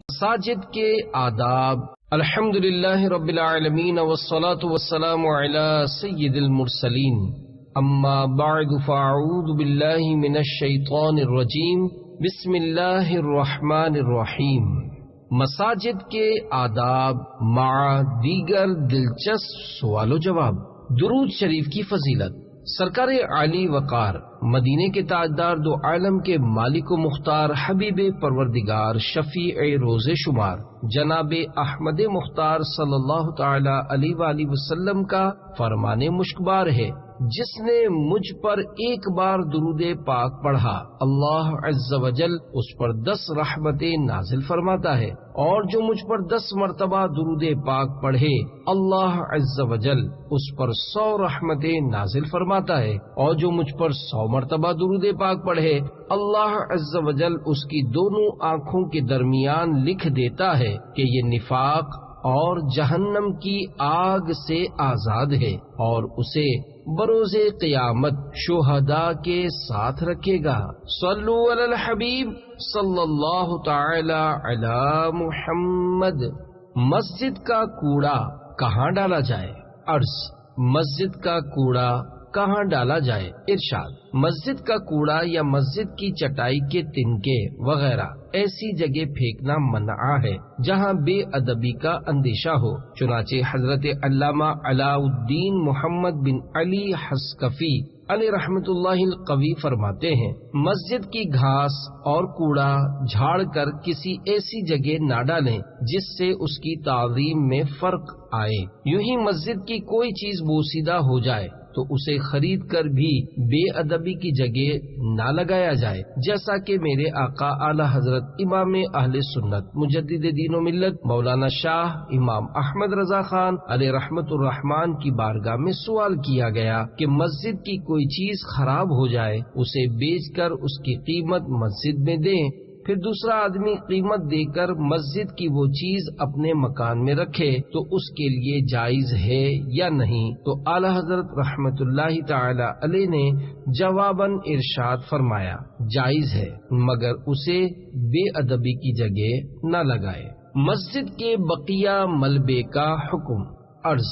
مساجد کے آداب۔ الحمدللہ رب العالمین والصلاة والسلام علی سید المرسلین، اما بعد فاعوذ باللہ من الشیطان الرجیم، بسم اللہ الرحمن الرحیم۔ مساجد کے آداب مع دیگر دلچسپ سوال و جواب۔ درود شریف کی فضیلت۔ سرکار عالی وقار مدینے کے تاجدار دو عالم کے مالک و مختار حبیب پروردگار شفیع روز شمار جناب احمد مختار صلی اللہ تعالی علیہ وآلہ وسلم کا فرمان مشکبار ہے، جس نے مجھ پر ایک بار درود پاک پڑھا اللہ عز و جل اس پر 10 رحمتیں نازل فرماتا ہے، اور جو مجھ پر 10 مرتبہ درود پاک پڑھے اللہ عز و جل اس پر 100 رحمتیں نازل فرماتا ہے، اور جو مجھ پر 100 مرتبہ درود پاک پڑھے اللہ عز و جل اس کی دونوں آنکھوں کے درمیان لکھ دیتا ہے کہ یہ نفاق اور جہنم کی آگ سے آزاد ہے، اور اسے بروز قیامت شہداء کے ساتھ رکھے گا۔ صلو علی الحبیب صلی اللہ تعالی علی محمد۔ مسجد کا کوڑا کہاں ڈالا جائے؟ عرض، مسجد کا کوڑا کہاں ڈالا جائے؟ ارشاد، مسجد کا کوڑا یا مسجد کی چٹائی کے تنکے وغیرہ ایسی جگہ پھینکنا منع ہے جہاں بے ادبی کا اندیشہ ہو۔ چنانچہ حضرت علامہ علاء الدین محمد بن علی حسکفی علیہ رحمت اللہ القوی فرماتے ہیں، مسجد کی گھاس اور کوڑا جھاڑ کر کسی ایسی جگہ نہ ڈالیں جس سے اس کی تعظیم میں فرق آئے۔ یوں ہی مسجد کی کوئی چیز بوسیدہ ہو جائے تو اسے خرید کر بھی بے ادبی کی جگہ نہ لگایا جائے، جیسا کہ میرے آقا اعلی حضرت امام اہل سنت مجدد دین و ملت مولانا شاہ امام احمد رضا خان علیہ رحمت الرحمان کی بارگاہ میں سوال کیا گیا کہ مسجد کی کوئی چیز خراب ہو جائے اسے بیچ کر اس کی قیمت مسجد میں دیں، پھر دوسرا آدمی قیمت دے کر مسجد کی وہ چیز اپنے مکان میں رکھے تو اس کے لیے جائز ہے یا نہیں؟ تو اعلی حضرت رحمت اللہ تعالی علیہ نے جواباً ارشاد فرمایا، جائز ہے مگر اسے بے ادبی کی جگہ نہ لگائے۔ مسجد کے بقیہ ملبے کا حکم۔ عرض،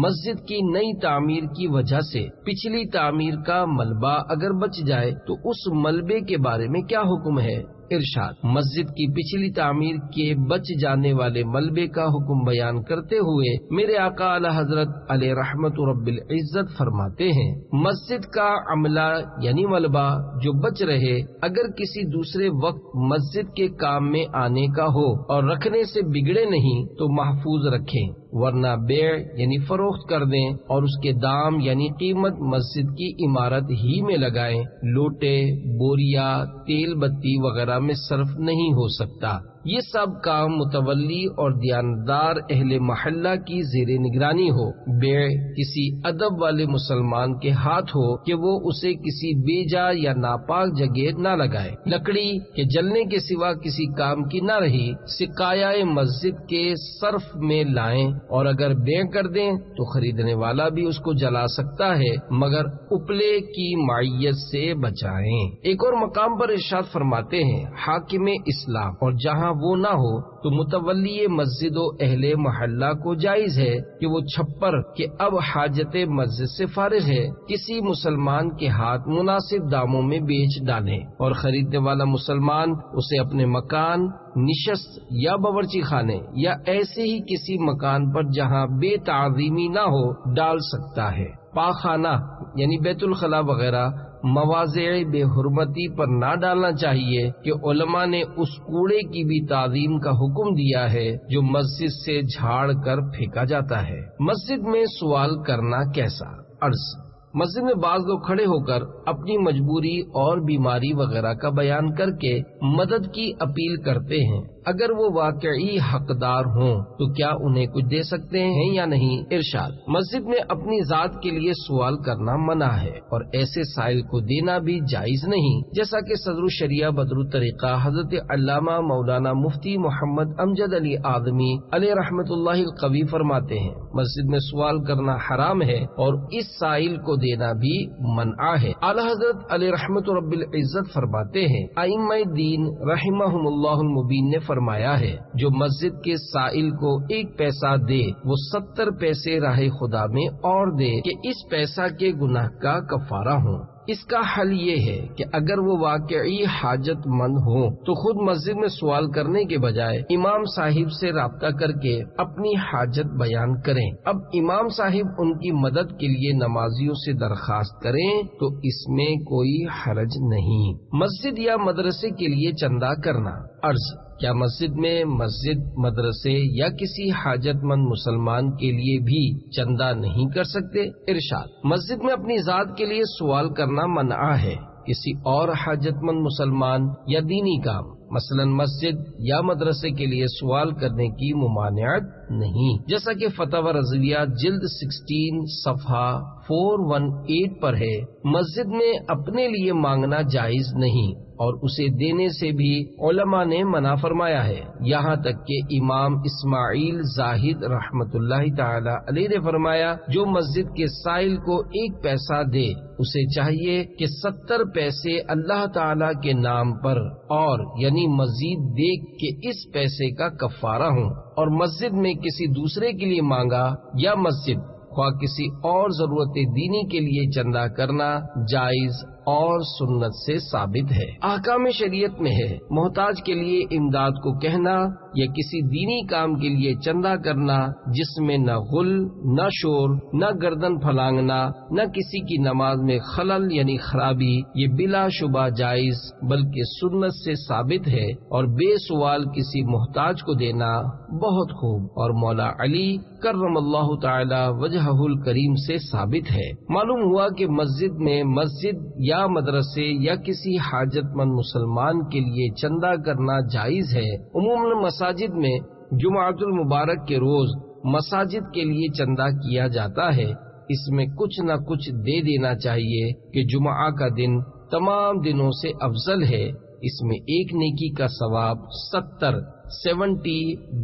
مسجد کی نئی تعمیر کی وجہ سے پچھلی تعمیر کا ملبہ اگر بچ جائے تو اس ملبے کے بارے میں کیا حکم ہے؟ ارشاد، مسجد کی پچھلی تعمیر کے بچ جانے والے ملبے کا حکم بیان کرتے ہوئے میرے آقا اعلی حضرت علیہ رحمت رب العزت فرماتے ہیں، مسجد کا عملہ یعنی ملبہ جو بچ رہے اگر کسی دوسرے وقت مسجد کے کام میں آنے کا ہو اور رکھنے سے بگڑے نہیں تو محفوظ رکھیں، ورنہ بیع یعنی فروخت کر دیں اور اس کے دام یعنی قیمت مسجد کی عمارت ہی میں لگائیں۔ لوٹے، بوریا، تیل بتی وغیرہ میں صرف نہیں ہو سکتا۔ یہ سب کام متولی اور دیانتدار اہل محلہ کی زیر نگرانی ہو۔ بیع کسی ادب والے مسلمان کے ہاتھ ہو کہ وہ اسے کسی بے جا یا ناپاک جگہ نہ لگائے۔ لکڑی کے جلنے کے سوا کسی کام کی نہ رہی سقایہ مسجد کے صرف میں لائیں، اور اگر بیع کر دیں تو خریدنے والا بھی اس کو جلا سکتا ہے مگر اپلے کی معیت سے بچائیں۔ ایک اور مقام پر ارشاد فرماتے ہیں، حاکم اسلام اور جہاں وہ نہ ہو تو متولی مسجد و اہل محلہ کو جائز ہے کہ وہ چھپر کہ اب حاجت مسجد سے فارغ ہے کسی مسلمان کے ہاتھ مناسب داموں میں بیچ ڈالیں، اور خریدنے والا مسلمان اسے اپنے مکان، نشست یا باورچی خانے یا ایسے ہی کسی مکان پر جہاں بے تعظیمی نہ ہو ڈال سکتا ہے۔ پاخانہ یعنی بیت الخلاء وغیرہ مواضع بے حرمتی پر نہ ڈالنا چاہیے کہ علماء نے اس کوڑے کی بھی تعظیم کا حکم دیا ہے جو مسجد سے جھاڑ کر پھینکا جاتا ہے۔ مسجد میں سوال کرنا کیسا؟ عرض، مسجد میں بعض لوگ کھڑے ہو کر اپنی مجبوری اور بیماری وغیرہ کا بیان کر کے مدد کی اپیل کرتے ہیں۔ اگر وہ واقعی حقدار ہوں تو کیا انہیں کچھ دے سکتے ہیں یا نہیں؟ ارشاد، مسجد میں اپنی ذات کے لیے سوال کرنا منع ہے اور ایسے سائل کو دینا بھی جائز نہیں، جیسا کہ صدر الشریعہ بدر الطریقہ حضرت علامہ مولانا مفتی محمد امجد علی آدمی علیہ رحمت اللہ القوی فرماتے ہیں، مسجد میں سوال کرنا حرام ہے اور اس سائل کو دینا بھی منع ہے۔ اعلی حضرت علیہ رحمت رب العزت فرماتے ہیں، ائمہ دین رحمہم اللہ المبین نے فرمایا ہے، جو مسجد کے سائل کو 1 پیسہ دے وہ 70 پیسے راہ خدا میں اور دے کہ اس پیسہ کے گناہ کا کفارہ ہوں۔ اس کا حل یہ ہے کہ اگر وہ واقعی حاجت مند ہوں تو خود مسجد میں سوال کرنے کے بجائے امام صاحب سے رابطہ کر کے اپنی حاجت بیان کریں۔ اب امام صاحب ان کی مدد کے لیے نمازیوں سے درخواست کریں تو اس میں کوئی حرج نہیں۔ مسجد یا مدرسے کے لیے چندہ کرنا۔ عرض، کیا مسجد میں مسجد، مدرسے یا کسی حاجت مند مسلمان کے لیے بھی چندہ نہیں کر سکتے؟ ارشاد، مسجد میں اپنی ذات کے لیے سوال کرنا منع ہے، کسی اور حاجت مند مسلمان یا دینی کام مثلا مسجد یا مدرسے کے لیے سوال کرنے کی ممانعت نہیں، جیسا کہ فتاوی رضویہ جلد 16 صفحہ 418 پر ہے۔ مسجد میں اپنے لیے مانگنا جائز نہیں اور اسے دینے سے بھی علماء نے منع فرمایا ہے، یہاں تک کہ امام اسماعیل زاہد رحمت اللہ تعالی علیہ نے فرمایا، جو مسجد کے سائل کو 1 پیسہ دے اسے چاہیے کہ 70 پیسے اللہ تعالی کے نام پر اور یعنی مزید دے کہ اس پیسے کا کفارہ ہوں، اور مسجد میں کسی دوسرے کے لیے مانگا یا مسجد خواہ کسی اور ضرورت دینی کے لیے چندہ کرنا جائز اور سنت سے ثابت ہے۔ احکام شریعت میں ہے، محتاج کے لیے امداد کو کہنا یا کسی دینی کام کے لیے چندہ کرنا جس میں نہ غل، نہ شور، نہ گردن پھلانگنا، نہ کسی کی نماز میں خلل یعنی خرابی، یہ بلا شبہ جائز بلکہ سنت سے ثابت ہے، اور بے سوال کسی محتاج کو دینا بہت خوب اور مولا علی کرم اللہ تعالی وجہہ الکریم سے ثابت ہے۔ معلوم ہوا کہ مسجد میں مسجد یا مدرسے یا کسی حاجت مند مسلمان کے لیے چندہ کرنا جائز ہے۔ عموماً مساجد میں جمعۃ المبارک کے روز مساجد کے لیے چندہ کیا جاتا ہے، اس میں کچھ نہ کچھ دے دینا چاہیے کہ جمعہ کا دن تمام دنوں سے افضل ہے، اس میں ایک نیکی کا ثواب 70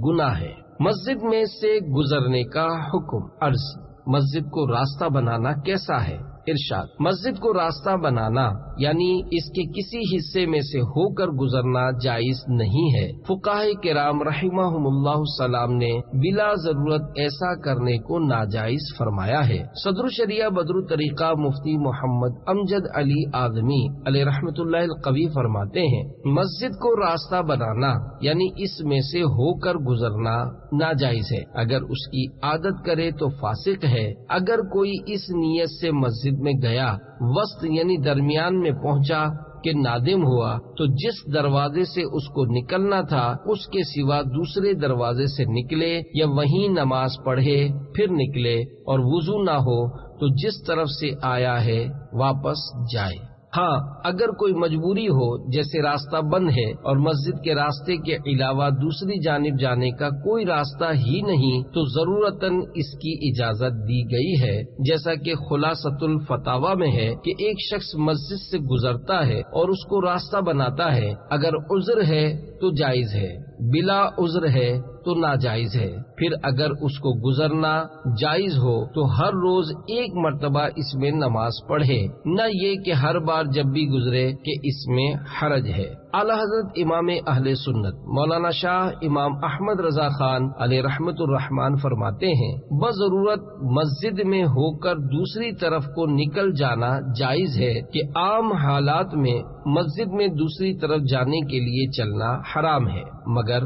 گنا ہے۔ مسجد میں سے گزرنے کا حکم۔ عرض، مسجد کو راستہ بنانا کیسا ہے؟ ارشاد، مسجد کو راستہ بنانا یعنی اس کے کسی حصے میں سے ہو کر گزرنا جائز نہیں ہے۔ فقہاء کرام رحمہم اللہ سلام نے بلا ضرورت ایسا کرنے کو ناجائز فرمایا ہے۔ صدر الشریعہ بدر الطریقہ مفتی محمد امجد علی آدمی علیہ رحمت اللہ القوی فرماتے ہیں، مسجد کو راستہ بنانا یعنی اس میں سے ہو کر گزرنا ناجائز ہے۔ اگر اس کی عادت کرے تو فاسق ہے۔ اگر کوئی اس نیت سے مسجد میں گیا، وسط یعنی درمیان میں پہنچا کہ نادم ہوا تو جس دروازے سے اس کو نکلنا تھا اس کے سوا دوسرے دروازے سے نکلے یا وہیں نماز پڑھے پھر نکلے، اور وضو نہ ہو تو جس طرف سے آیا ہے واپس جائے۔ ہاں، اگر کوئی مجبوری ہو جیسے راستہ بند ہے اور مسجد کے راستے کے علاوہ دوسری جانب جانے کا کوئی راستہ ہی نہیں تو ضرورتاً اس کی اجازت دی گئی ہے، جیسا کہ خلاصۃ الفتاوی میں ہے کہ ایک شخص مسجد سے گزرتا ہے اور اس کو راستہ بناتا ہے، اگر عذر ہے تو جائز ہے، بلا عذر ہے تو ناجائز ہے۔ پھر اگر اس کو گزرنا جائز ہو تو ہر روز 1 مرتبہ اس میں نماز پڑھے، نہ یہ کہ ہر بار جب بھی گزرے کہ اس میں حرج ہے۔ اعلی حضرت امام اہل سنت مولانا شاہ امام احمد رضا خان علیہ رحمت الرحمان فرماتے ہیں، بضرورت مسجد میں ہو کر دوسری طرف کو نکل جانا جائز ہے کہ عام حالات میں مسجد میں دوسری طرف جانے کے لیے چلنا حرام ہے، مگر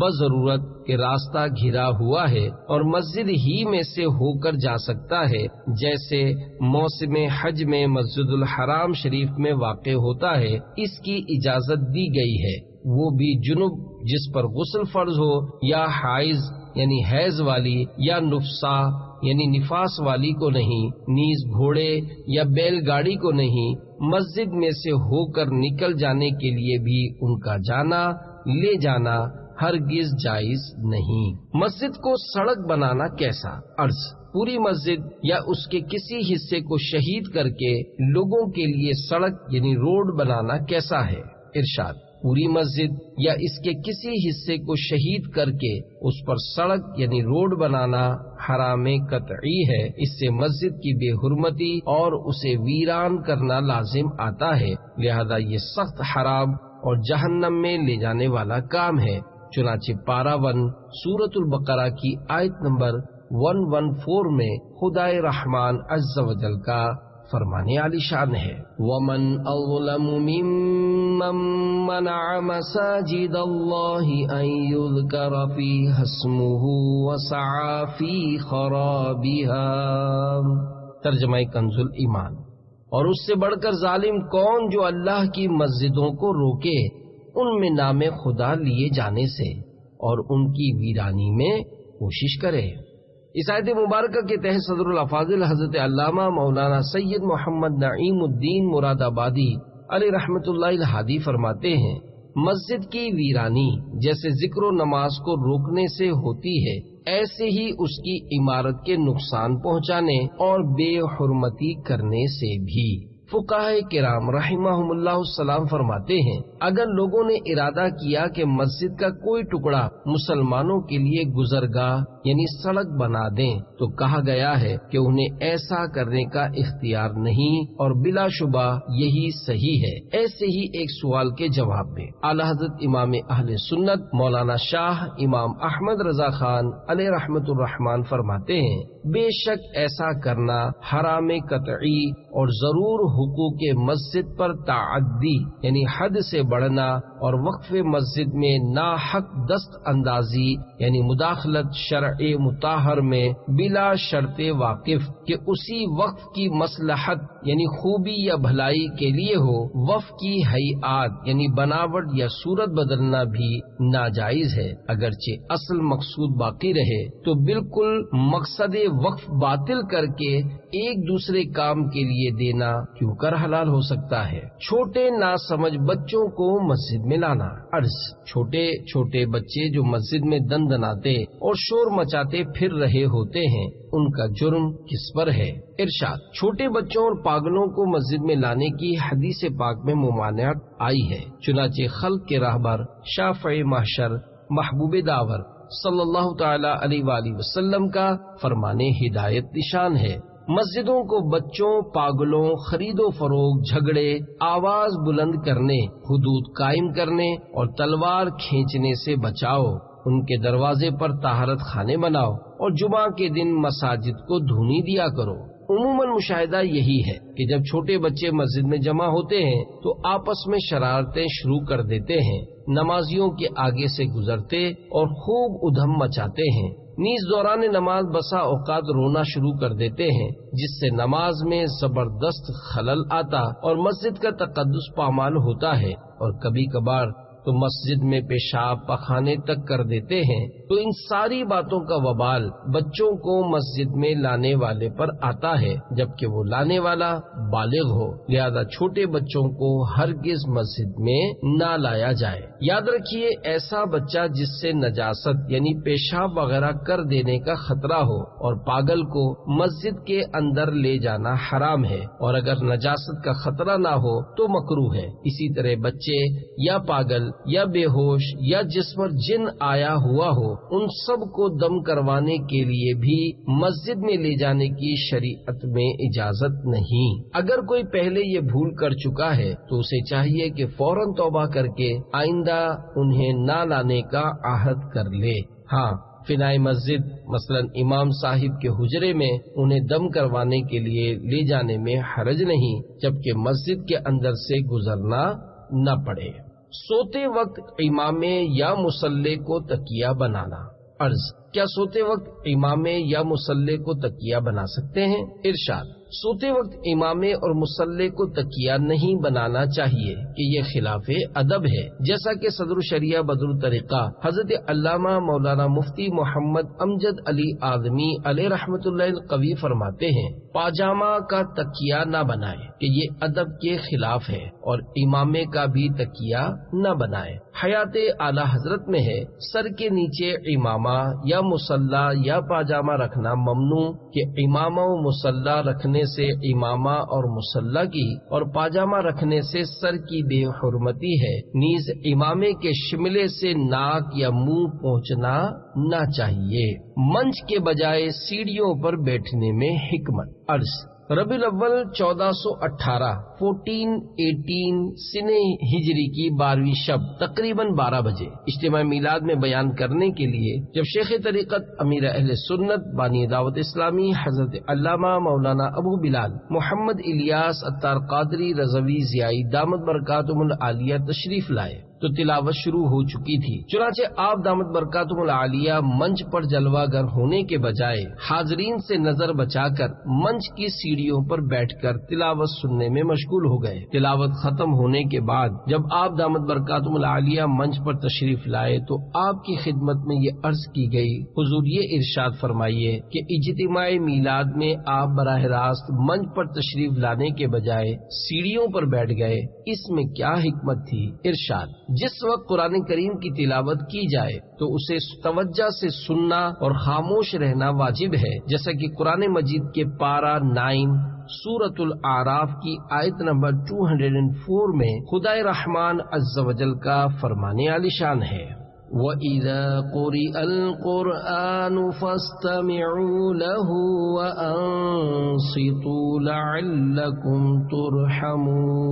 بضرورت کہ راستہ گھرا ہوا ہے اور مسجد ہی میں سے ہو کر جا سکتا ہے، جیسے موسم حج میں مسجد الحرام شریف میں واقع ہوتا ہے، اس کی اجازت دی گئی ہے، وہ بھی جنب جس پر غسل فرض ہو، یا حائض یعنی حیض والی، یا نفسا یعنی نفاس والی کو نہیں، نیز گھوڑے یا بیل گاڑی کو نہیں۔ مسجد میں سے ہو کر نکل جانے کے لیے بھی ان کا جانا لے جانا ہرگز جائز نہیں۔ مسجد کو سڑک بنانا کیسا؟ عرض، پوری مسجد یا اس کے کسی حصے کو شہید کر کے لوگوں کے لیے سڑک یعنی روڈ بنانا کیسا ہے؟ ارشاد، پوری مسجد یا اس کے کسی حصے کو شہید کر کے اس پر سڑک یعنی روڈ بنانا حرام قطعی ہے۔ اس سے مسجد کی بے حرمتی اور اسے ویران کرنا لازم آتا ہے، لہذا یہ سخت حرام اور جہنم میں لے جانے والا کام ہے۔ چنانچہ پارہ 1 سورۃ البقرہ کی آیت نمبر 114 میں خدائے رحمان عز و جل کا فرمانے عالی شان ہے، وَمَنْ أَظْلَمُ مِمَّن مَّنَعَ مَسَاجِدَ اللَّهِ أَن يُذْكَرَ فِيهَا اسْمُهُ وَسَعَىٰ فِي خَرَابِهَا۔ ترجمہ کنز الایمان۔ اور اس سے بڑھ کر ظالم کون جو اللہ کی مسجدوں کو روکے ان میں نام خدا لیے جانے سے اور ان کی ویرانی میں کوشش کرے۔ اس آیت مبارکہ کے تحت صدر الافاضل حضرت علامہ مولانا سید محمد نعیم الدین مراد آبادی علیہ رحمت اللہ الہادی فرماتے ہیں، مسجد کی ویرانی جیسے ذکر و نماز کو روکنے سے ہوتی ہے، ایسے ہی اس کی عمارت کے نقصان پہنچانے اور بے حرمتی کرنے سے بھی۔ فقہائے کرام رحمہم اللہ السلام فرماتے ہیں، اگر لوگوں نے ارادہ کیا کہ مسجد کا کوئی ٹکڑا مسلمانوں کے لیے گزرگاہ یعنی سڑک بنا دیں تو کہا گیا ہے کہ انہیں ایسا کرنے کا اختیار نہیں، اور بلا شبہ یہی صحیح ہے۔ ایسے ہی ایک سوال کے جواب میں اعلی حضرت امام اہل سنت مولانا شاہ امام احمد رضا خان علیہ رحمت الرحمان فرماتے ہیں، بے شک ایسا کرنا حرام قطعی اور ضرور حقوق مسجد پر تعدی یعنی حد سے بڑھنا اور وقف مسجد میں ناحق دست اندازی یعنی مداخلت شرع مطہر میں بلا شرط واقف کہ اسی وقف کی مصلحت یعنی خوبی یا بھلائی کے لیے ہو، وقف کی ہیئات یعنی بناوٹ یا صورت بدلنا بھی ناجائز ہے، اگرچہ اصل مقصود باقی رہے تو بالکل مقصد وقف باطل کر کے ایک دوسرے کام کے لیے دینا کیوں کر حلال ہو سکتا ہے۔ چھوٹے ناسمجھ بچوں کو مسجد میں لانا۔ عرض، چھوٹے چھوٹے بچے جو مسجد میں دندناتے اور شور مچاتے پھر رہے ہوتے ہیں، ان کا جرم کس پر ہے؟ ارشاد، چھوٹے بچوں اور پاگلوں کو مسجد میں لانے کی حدیث پاک میں ممانعت آئی ہے، چنانچہ خلق کے راہبر شافع محشر محبوب داور صلی اللہ تعالی علیہ وآلہ وسلم کا فرمان ہدایت نشان ہے، مسجدوں کو بچوں، پاگلوں، خرید و فروخت، جھگڑے، آواز بلند کرنے، حدود قائم کرنے اور تلوار کھینچنے سے بچاؤ، ان کے دروازے پر طہارت خانے بناؤ اور جمعہ کے دن مساجد کو دھونی دیا کرو۔ عموماً مشاہدہ یہی ہے کہ جب چھوٹے بچے مسجد میں جمع ہوتے ہیں تو آپس میں شرارتیں شروع کر دیتے ہیں، نمازیوں کے آگے سے گزرتے اور خوب ادھم مچاتے ہیں، نیز دوران نماز بسا اوقات رونا شروع کر دیتے ہیں، جس سے نماز میں زبردست خلل آتا اور مسجد کا تقدس پامال ہوتا ہے، اور کبھی کبھار تو مسجد میں پیشاب پخانے تک کر دیتے ہیں۔ تو ان ساری باتوں کا وبال بچوں کو مسجد میں لانے والے پر آتا ہے، جبکہ وہ لانے والا بالغ ہو، لہذا چھوٹے بچوں کو ہرگز مسجد میں نہ لایا جائے۔ یاد رکھیے، ایسا بچہ جس سے نجاست یعنی پیشاب وغیرہ کر دینے کا خطرہ ہو اور پاگل کو مسجد کے اندر لے جانا حرام ہے، اور اگر نجاست کا خطرہ نہ ہو تو مکروہ ہے۔ اسی طرح بچے یا پاگل یا بے ہوش یا جس پر جن آیا ہوا ہو، ان سب کو دم کروانے کے لیے بھی مسجد میں لے جانے کی شریعت میں اجازت نہیں۔ اگر کوئی پہلے یہ بھول کر چکا ہے تو اسے چاہیے کہ فوراً توبہ کر کے آئندہ انہیں نہ لانے کا عہد کر لے۔ ہاں، فنائے مسجد مثلا امام صاحب کے حجرے میں انہیں دم کروانے کے لیے لے جانے میں حرج نہیں، جبکہ مسجد کے اندر سے گزرنا نہ پڑے۔ سوتے وقت امام یا مصلی کو تکیہ بنانا۔ عرض، کیا سوتے وقت امام یا مصلی کو تکیہ بنا سکتے ہیں؟ ارشاد، سوتے وقت امام اور مصلی کو تکیہ نہیں بنانا چاہیے کہ یہ خلاف ادب ہے، جیسا کہ صدر الشریعہ بدر الطریقہ حضرت علامہ مولانا مفتی محمد امجد علی آدمی علیہ رحمت اللہ القوی فرماتے ہیں، پاجامہ کا تکیہ نہ بنائے کہ یہ ادب کے خلاف ہے، اور امامے کا بھی تکیہ نہ بنائے۔ حیات اعلی حضرت میں ہے، سر کے نیچے امامہ یا یا مصلی یا پاجامہ رکھنا ممنوع کہ امامہ و مصلی رکھنے سے امامہ اور مصلی کی اور پاجامہ رکھنے سے سر کی بے حرمتی ہے، نیز امامے کے شملے سے ناک یا منہ پہنچنا نہ چاہیے۔ منچ کے بجائے سیڑھیوں پر بیٹھنے میں حکمت۔ عرض ربیع الاول 1418 1418 سن ہجری کی 12ویں شب تقریباً 12 بجے اجتماع میلاد میں بیان کرنے کے لیے جب شیخ طریقت امیر اہل سنت بانی دعوت اسلامی حضرت علامہ مولانا ابو بلال محمد الیاس عطار قادری رضوی ضیائی دامت برکاتہم العالیہ تشریف لائے تو تلاوت شروع ہو چکی تھی، چنانچہ آپ دامت برکاتہم العالیہ منچ پر جلوہ گر ہونے کے بجائے حاضرین سے نظر بچا کر منچ کی سیڑھیوں پر بیٹھ کر تلاوت سننے میں مشغول ہو گئے۔ تلاوت ختم ہونے کے بعد جب آپ دامت برکاتہم العالیہ منچ پر تشریف لائے تو آپ کی خدمت میں یہ عرض کی گئی، حضور یہ ارشاد فرمائیے کہ اجتماع میلاد میں آپ براہ راست منچ پر تشریف لانے کے بجائے سیڑھیوں پر بیٹھ گئے، اس میں کیا حکمت تھی؟ ارشاد جس وقت قرآن کریم کی تلاوت کی جائے تو اسے توجہ سے سننا اور خاموش رہنا واجب ہے، جیسا کہ قرآن مجید کے پارہ 9 سورۃ الاعراف کی آیت نمبر 204 میں خدائے رحمان عز و جل کا فرمان عالی شان ہے، وَإِذَا قُرِئَ الْقُرْآنُ فَاسْتَمِعُوا لَهُ وَأَنصِتُوا لَعَلَّكُمْ تُرْحَمُونَ۔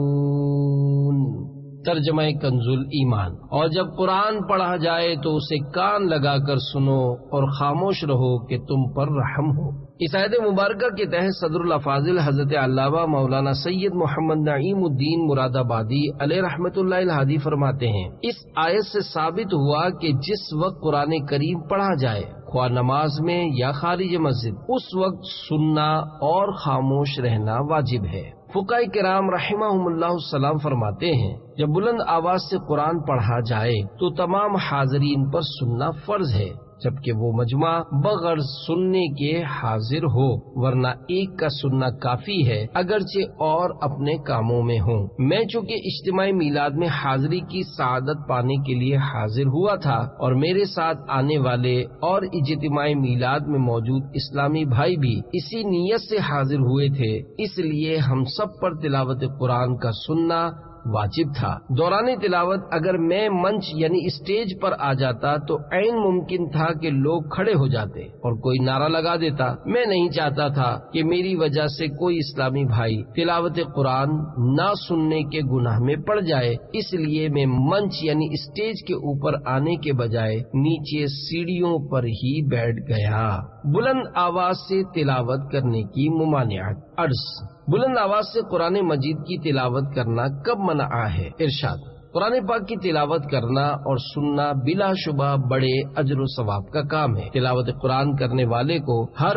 ترجمہ کنز ایمان۔ اور جب قرآن پڑھا جائے تو اسے کان لگا کر سنو اور خاموش رہو کہ تم پر رحم ہو۔ اس آیت مبارکہ کے تحت صدر الافاضل حضرت علامہ مولانا سید محمد نعیم الدین مراد آبادی علیہ رحمت اللہ الہادی فرماتے ہیں، اس آیت سے ثابت ہوا کہ جس وقت قرآن کریم پڑھا جائے خواہ نماز میں یا خارج مسجد اس وقت سننا اور خاموش رہنا واجب ہے۔ فقہاء کرام رحمہم اللہ السلام فرماتے ہیں جب بلند آواز سے قرآن پڑھا جائے تو تمام حاضرین پر سننا فرض ہے، جبکہ وہ مجمع بغیر سننے کے حاضر ہو، ورنہ ایک کا سننا کافی ہے اگرچہ اور اپنے کاموں میں ہوں۔ میں چونکہ اجتماع میلاد میں حاضری کی سعادت پانے کے لیے حاضر ہوا تھا اور میرے ساتھ آنے والے اور اجتماع میلاد میں موجود اسلامی بھائی بھی اسی نیت سے حاضر ہوئے تھے، اس لیے ہم سب پر تلاوت قرآن کا سننا واجب تھا۔ دوران تلاوت اگر میں منچ یعنی اسٹیج پر آ جاتا تو عین ممکن تھا کہ لوگ کھڑے ہو جاتے اور کوئی نعرہ لگا دیتا۔ میں نہیں چاہتا تھا کہ میری وجہ سے کوئی اسلامی بھائی تلاوت قرآن نہ سننے کے گناہ میں پڑ جائے، اس لیے میں منچ یعنی اسٹیج کے اوپر آنے کے بجائے نیچے سیڑھیوں پر ہی بیٹھ گیا۔ بلند آواز سے تلاوت کرنے کی ممانعت۔ عرض بلند آواز سے قرآن مجید کی تلاوت کرنا کب منع ہے؟ ارشاد قرآن پاک کی تلاوت کرنا اور سننا بلا شبہ بڑے اجر و ثواب کا کام ہے۔ تلاوت قرآن کرنے والے کو ہر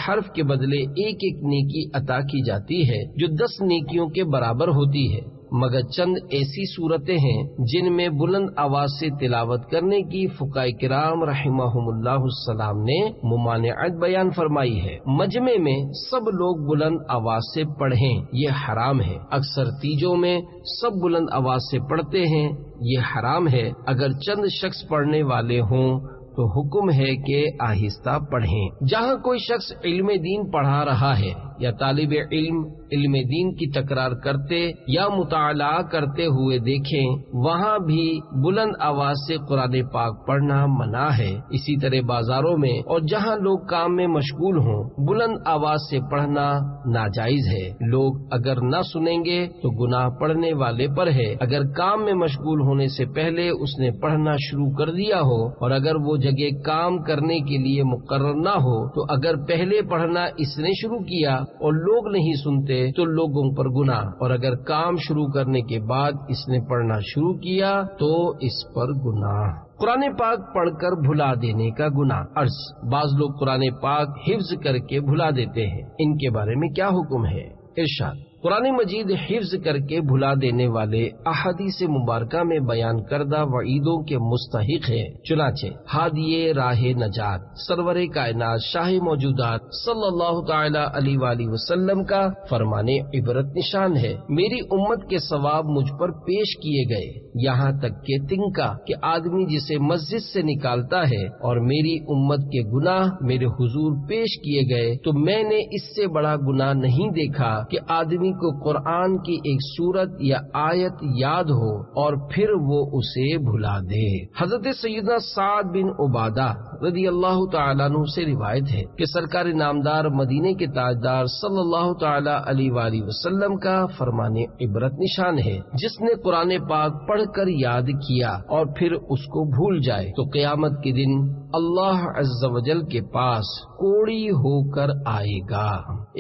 حرف کے بدلے ایک ایک نیکی عطا کی جاتی ہے جو 10 نیکیوں کے برابر ہوتی ہے، مگر چند ایسی صورتیں ہیں جن میں بلند آواز سے تلاوت کرنے کی فقہاء کرام رحمہم اللہ السلام نے ممانعت بیان فرمائی ہے۔ مجمع میں سب لوگ بلند آواز سے پڑھیں یہ حرام ہے، اکثر تیجوں میں سب بلند آواز سے پڑھتے ہیں یہ حرام ہے، اگر چند شخص پڑھنے والے ہوں تو حکم ہے کہ آہستہ پڑھیں۔ جہاں کوئی شخص علم دین پڑھا رہا ہے یا طالب علم دین کی تکرار کرتے یا مطالعہ کرتے ہوئے دیکھیں وہاں بھی بلند آواز سے قرآن پاک پڑھنا منع ہے۔ اسی طرح بازاروں میں اور جہاں لوگ کام میں مشغول ہوں بلند آواز سے پڑھنا ناجائز ہے۔ لوگ اگر نہ سنیں گے تو گناہ پڑھنے والے پر ہے۔ اگر کام میں مشغول ہونے سے پہلے اس نے پڑھنا شروع کر دیا ہو اور اگر وہ جگہ کام کرنے کے لیے مقرر نہ ہو تو اگر پہلے پڑھنا اس نے شروع کیا اور لوگ نہیں سنتے تو لوگوں پر گناہ، اور اگر کام شروع کرنے کے بعد اس نے پڑھنا شروع کیا تو اس پر گناہ۔ قرآن پاک پڑھ کر بھلا دینے کا گناہ۔ عرض بعض لوگ قرآن پاک حفظ کر کے بھلا دیتے ہیں، ان کے بارے میں کیا حکم ہے؟ ارشاد قرآن مجید حفظ کر کے بھلا دینے والے احادیث مبارکہ میں بیان کردہ وعیدوں کے مستحق ہے۔ چنانچہ ہادی راہ نجات سرور کائنات شاہ موجودات صلی اللہ تعالی علیہ وآلہ وسلم کا فرمان عبرت نشان ہے، میری امت کے ثواب مجھ پر پیش کیے گئے، یہاں تک کہ تنکا کہ آدمی جسے مسجد سے نکالتا ہے، اور میری امت کے گناہ میرے حضور پیش کیے گئے تو میں نے اس سے بڑا گناہ نہیں دیکھا کہ آدمی کو قرآن کی ایک سورت یا آیت یاد ہو اور پھر وہ اسے بھلا دے۔ حضرت سیدنا سعد بن عبادہ رضی اللہ تعالیٰ عنہ سے روایت ہے کہ سرکار نامدار مدینے کے تاجدار صلی اللہ تعالیٰ علیہ وآلہ وسلم کا فرمان عبرت نشان ہے، جس نے قرآن پاک پڑھ کر یاد کیا اور پھر اس کو بھول جائے تو قیامت کے دن اللہ عز و جل کے پاس کوڑی ہو کر آئے گا۔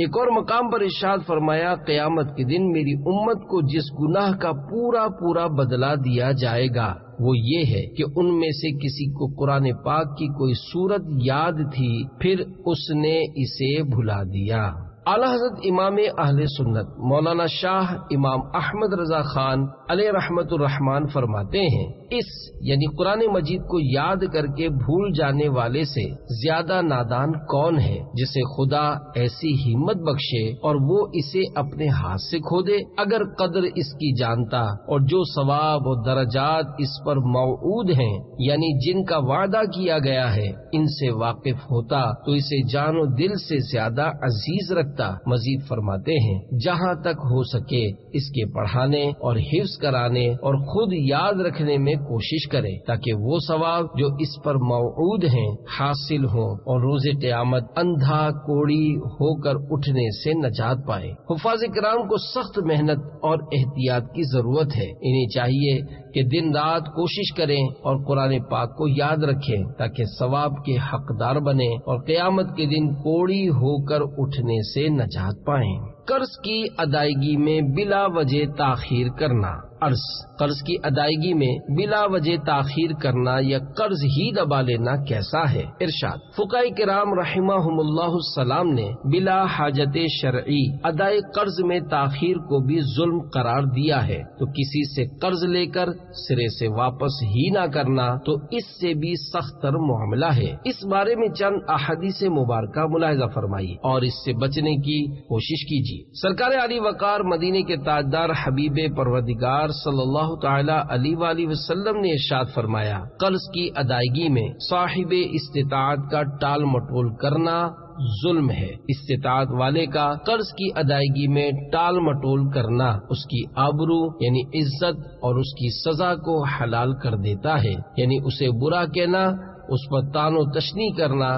ایک اور مقام پر ارشاد فرمایا، قیامت کے دن میری امت کو جس گناہ کا پورا بدلہ دیا جائے گا وہ یہ ہے کہ ان میں سے کسی کو قرآن پاک کی کوئی سورت یاد تھی، پھر اس نے اسے بھلا دیا۔ اعلی حضرت امام اہل سنت مولانا شاہ امام احمد رضا خان علیہ رحمت الرحمن فرماتے ہیں، اس یعنی قرآن مجید کو یاد کر کے بھول جانے والے سے زیادہ نادان کون ہے جسے خدا ایسی ہمت بخشے اور وہ اسے اپنے ہاتھ سے کھو دے۔ اگر قدر اس کی جانتا اور جو ثواب اور درجات اس پر موعود ہیں یعنی جن کا وعدہ کیا گیا ہے ان سے واقف ہوتا تو اسے جان و دل سے زیادہ عزیز رکھتا۔ مزید فرماتے ہیں، جہاں تک ہو سکے اس کے پڑھانے اور حفظ کرانے اور خود یاد رکھنے میں کوشش کرے تاکہ وہ ثواب جو اس پر موعود ہیں حاصل ہوں اور روز قیامت اندھا کوڑی ہو کر اٹھنے سے نجات پائے۔ حفاظ کرام کو سخت محنت اور احتیاط کی ضرورت ہے، انہیں چاہیے کہ دن رات کوشش کریں اور قرآن پاک کو یاد رکھیں تاکہ ثواب کے حقدار بنیں اور قیامت کے دن کوڑی ہو کر اٹھنے سے نجات پائیں۔ قرض کی ادائیگی میں بلا وجہ تاخیر کرنا۔ قرض کی ادائیگی میں بلا وجہ تاخیر کرنا یا قرض ہی دبا لینا کیسا ہے؟ ارشاد، فقہاء کرام رحمہم اللہ السلام نے بلا حاجت شرعی ادائے قرض میں تاخیر کو بھی ظلم قرار دیا ہے، تو کسی سے قرض لے کر سرے سے واپس ہی نہ کرنا تو اس سے بھی سخت تر معاملہ ہے۔ اس بارے میں چند احادیث مبارکہ ملاحظہ فرمائی اور اس سے بچنے کی کوشش کیجیے۔ سرکار علی وقار مدینے کے تاجدار حبیب پروردگار صلی اللہ تعالی علیہ وآلہ وسلم نے ارشاد فرمایا، قرض کی ادائیگی میں صاحب استطاعت کا ٹال مٹول کرنا ظلم ہے۔ استطاعت والے کا قرض کی ادائیگی میں ٹال مٹول کرنا اس کی آبرو یعنی عزت اور اس کی سزا کو حلال کر دیتا ہے، یعنی اسے برا کہنا، اس پر تان و تشنیع کرنا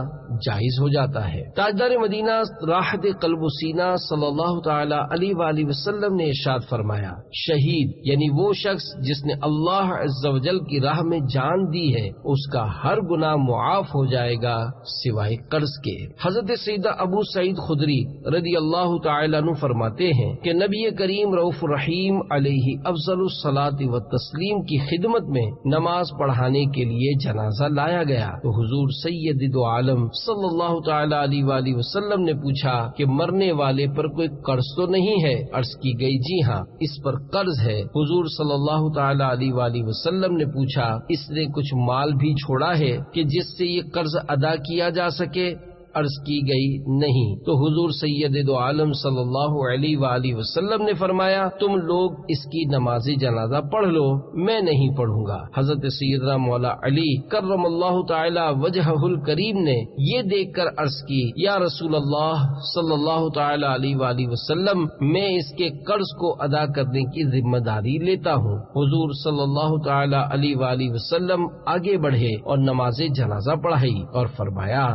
جائز ہو جاتا ہے۔ تاجدار مدینہ راحت قلب و سینہ صلی اللہ تعالی علیہ وآلہ وسلم نے ارشاد فرمایا، شہید یعنی وہ شخص جس نے اللہ عز و جل کی راہ میں جان دی ہے اس کا ہر گناہ معاف ہو جائے گا سوائے قرض کے۔ حضرت سیدنا ابو سعید خدری رضی اللہ تعالی عنہ فرماتے ہیں کہ نبی کریم رؤوف الرحیم علیہ افضل الصلاۃ والتسلیم کی خدمت میں نماز پڑھانے کے لیے جنازہ لایا گیا تو حضور سید دو عالم صلی اللہ تعالی علیہ وآلہ وسلم نے پوچھا کہ مرنے والے پر کوئی قرض تو نہیں ہے؟ عرض کی گئی جی ہاں اس پر قرض ہے۔ حضور صلی اللہ تعالی علیہ وآلہ وسلم نے پوچھا اس نے کچھ مال بھی چھوڑا ہے کہ جس سے یہ قرض ادا کیا جا سکے؟ عرض کی گئی نہیں، تو حضور سید دو عالم صلی اللہ علیہ وآلہ وسلم نے فرمایا تم لوگ اس کی نماز جنازہ پڑھ لو، میں نہیں پڑھوں گا۔ حضرت سیدنا مولا علی کرم اللہ تعالی وجہہ الکریم نے یہ دیکھ کر عرض کی یا رسول اللہ صلی اللہ تعالی علیہ وآلہ وسلم میں اس کے قرض کو ادا کرنے کی ذمہ داری لیتا ہوں۔ حضور صلی اللہ تعالی علیہ وآلہ وسلم آگے بڑھے اور نماز جنازہ پڑھائی اور فرمایا،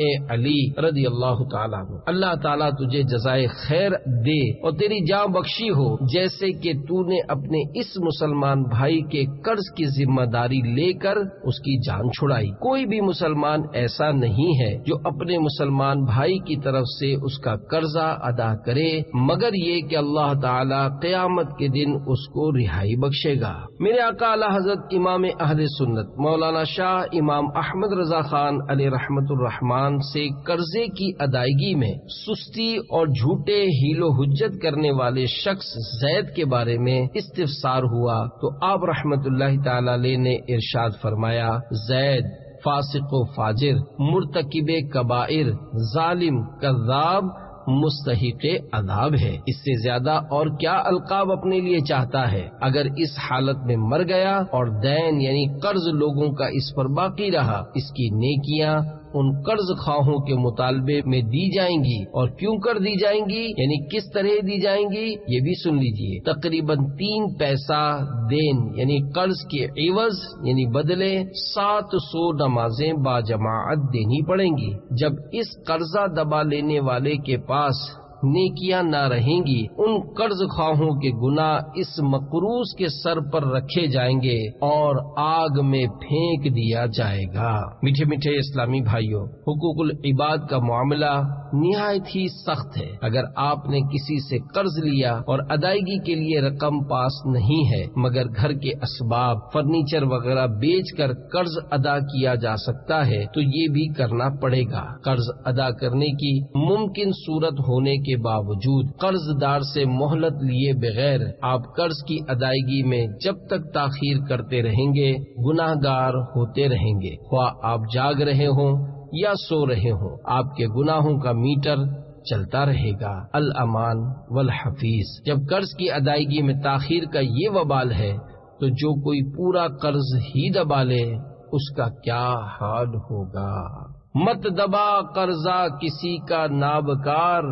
اے علی رضی اللہ تعالیٰ عنہ، اللہ تعالیٰ تجھے جزائے خیر دے اور تیری جان بخشی ہو جیسے کہ تو نے اپنے اس مسلمان بھائی کے قرض کی ذمہ داری لے کر اس کی جان چھڑائی۔ کوئی بھی مسلمان ایسا نہیں ہے جو اپنے مسلمان بھائی کی طرف سے اس کا قرضہ ادا کرے مگر یہ کہ اللہ تعالیٰ قیامت کے دن اس کو رہائی بخشے گا۔ میرے آقا اعلی حضرت امام اہل سنت مولانا شاہ امام احمد رضا خان علیہ رحمت الرحمن زبان سے قرضے کی ادائیگی میں سستی اور جھوٹے حیل و حجت کرنے والے شخص زید کے بارے میں استفسار ہوا تو آپ رحمت اللہ تعالی علیہ نے ارشاد فرمایا، زید فاسق و فاجر، مرتکب کبائر، ظالم، کذاب، مستحق عذاب ہے۔ اس سے زیادہ اور کیا القاب اپنے لیے چاہتا ہے؟ اگر اس حالت میں مر گیا اور دین یعنی قرض لوگوں کا اس پر باقی رہا، اس کی نیکیاں ان قرض خواہوں کے مطالبے میں دی جائیں گی، اور کیوں کر دی جائیں گی یعنی کس طرح دی جائیں گی یہ بھی سن لیجئے۔ تقریباً 3 پیسہ دین یعنی قرض کے عوض یعنی بدلے 700 نمازیں باجماعت دینی پڑیں گی۔ جب اس قرضہ دبا لینے والے کے پاس نیکیاں نہ رہیں گی، ان قرض خواہوں کے گناہ اس مقروض کے سر پر رکھے جائیں گے اور آگ میں پھینک دیا جائے گا۔ میٹھے میٹھے اسلامی بھائیوں، حقوق العباد کا معاملہ نہایت ہی سخت ہے۔ اگر آپ نے کسی سے قرض لیا اور ادائیگی کے لیے رقم پاس نہیں ہے، مگر گھر کے اسباب، فرنیچر وغیرہ بیچ کر قرض ادا کیا جا سکتا ہے تو یہ بھی کرنا پڑے گا۔ قرض ادا کرنے کی ممکن صورت ہونے کے باوجود قرض دار سے مہلت لیے بغیر آپ قرض کی ادائیگی میں جب تک تاخیر کرتے رہیں گے گناہ گار ہوتے رہیں گے، خواہ آپ جاگ رہے ہوں یا سو رہے ہوں، آپ کے گناہوں کا میٹر چلتا رہے گا۔ الامان والحفیظ۔ جب قرض کی ادائیگی میں تاخیر کا یہ وبال ہے تو جو کوئی پورا قرض ہی دبا لے اس کا کیا حال ہوگا۔ مت دبا قرضہ کسی کا نابکار،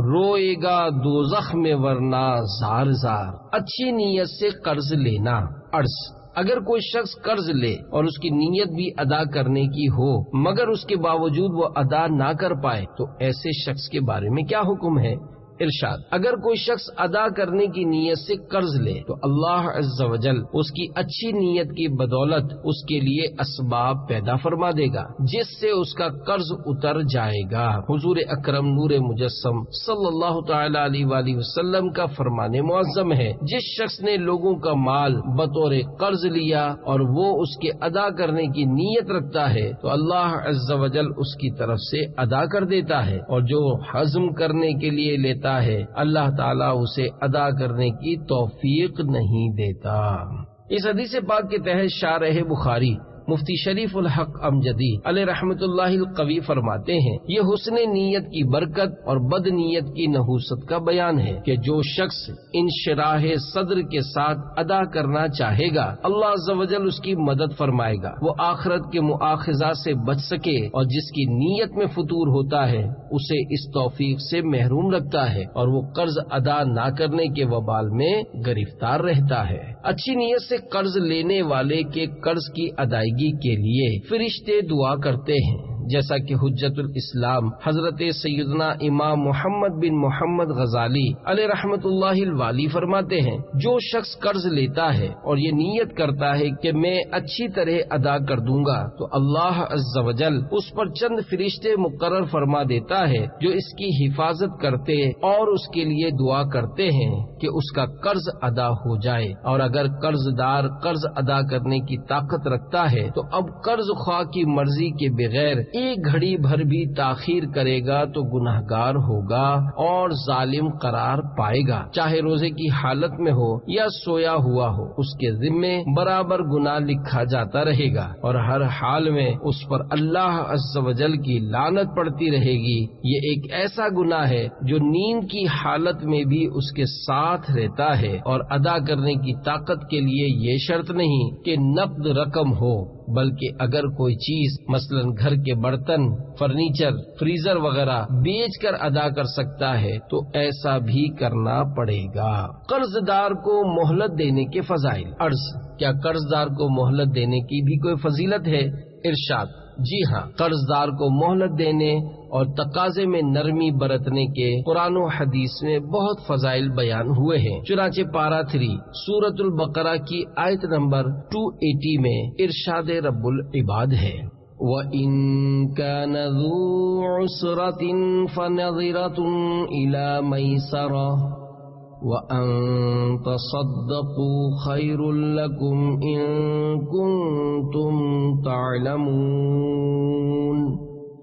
روئے گا دوزخ میں ورنہ زار زار۔ اچھی نیت سے قرض لینا۔ عرض: اگر کوئی شخص قرض لے اور اس کی نیت بھی ادا کرنے کی ہو مگر اس کے باوجود وہ ادا نہ کر پائے تو ایسے شخص کے بارے میں کیا حکم ہے؟ ارشاد: اگر کوئی شخص ادا کرنے کی نیت سے قرض لے تو اللہ عز و جل اس کی اچھی نیت کی بدولت اس کے لیے اسباب پیدا فرما دے گا جس سے اس کا قرض اتر جائے گا۔ حضور اکرم نور مجسم صلی اللہ تعالی علیہ وآلہ وسلم کا فرمان معظم ہے، جس شخص نے لوگوں کا مال بطور قرض لیا اور وہ اس کے ادا کرنے کی نیت رکھتا ہے تو اللہ عز و جل اس کی طرف سے ادا کر دیتا ہے، اور جو حزم کرنے کے لیے لیتا ہے اللہ تعالیٰ اسے ادا کرنے کی توفیق نہیں دیتا۔ اس حدیث پاک کے تحت شارح بخاری مفتی شریف الحق امجدی علیہ رحمت اللہ القوی فرماتے ہیں، یہ حسن نیت کی برکت اور بد نیت کی نحوست کا بیان ہے کہ جو شخص انشراح صدر کے ساتھ ادا کرنا چاہے گا اللہ عز و جل اس کی مدد فرمائے گا، وہ آخرت کے مؤاخذہ سے بچ سکے، اور جس کی نیت میں فطور ہوتا ہے اسے اس توفیق سے محروم رکھتا ہے اور وہ قرض ادا نہ کرنے کے وبال میں گرفتار رہتا ہے۔ اچھی نیت سے قرض لینے والے کے قرض کی ادائیگی کے لیے فرشتے دعا کرتے ہیں، جیسا کہ حجت الاسلام حضرت سیدنا امام محمد بن محمد غزالی علیہ رحمت اللہ الوالی فرماتے ہیں، جو شخص قرض لیتا ہے اور یہ نیت کرتا ہے کہ میں اچھی طرح ادا کر دوں گا تو اللہ عز و جل اس پر چند فرشتے مقرر فرما دیتا ہے جو اس کی حفاظت کرتے اور اس کے لیے دعا کرتے ہیں کہ اس کا قرض ادا ہو جائے، اور اگر قرض دار قرض ادا کرنے کی طاقت رکھتا ہے تو اب قرض خواہ کی مرضی کے بغیر ایک گھڑی بھر بھی تاخیر کرے گا تو گناہگار ہوگا اور ظالم قرار پائے گا، چاہے روزے کی حالت میں ہو یا سویا ہوا ہو، اس کے ذمے برابر گناہ لکھا جاتا رہے گا اور ہر حال میں اس پر اللہ عز و جل کی لعنت پڑتی رہے گی۔ یہ ایک ایسا گناہ ہے جو نیند کی حالت میں بھی اس کے ساتھ رہتا ہے، اور ادا کرنے کی طاقت کے لیے یہ شرط نہیں کہ نقد رقم ہو، بلکہ اگر کوئی چیز مثلا گھر کے برتن، فرنیچر، فریزر وغیرہ بیچ کر ادا کر سکتا ہے تو ایسا بھی کرنا پڑے گا۔ قرض دار کو مہلت دینے کے فضائل۔ عرض: کیا قرض دار کو مہلت دینے کی بھی کوئی فضیلت ہے؟ ارشاد: جی ہاں، قرض دار کو مہلت دینے اور تقاضے میں نرمی برتنے کے قرآن و حدیث میں بہت فضائل بیان ہوئے ہیں۔ چنانچہ پارہ 3 سورۃ البقرہ کی آیت نمبر 280 میں ارشاد رب العباد ہے، وَإِن كَانَ ذُو عُسْرَةٍ فَنَظِرَةٌ إِلَى مَيْسَرَةٍ وَأَن تَصَدَّقُوا خَيْرٌ لَكُمْ إِن كُنتُمْ تَعْلَمُونَ۔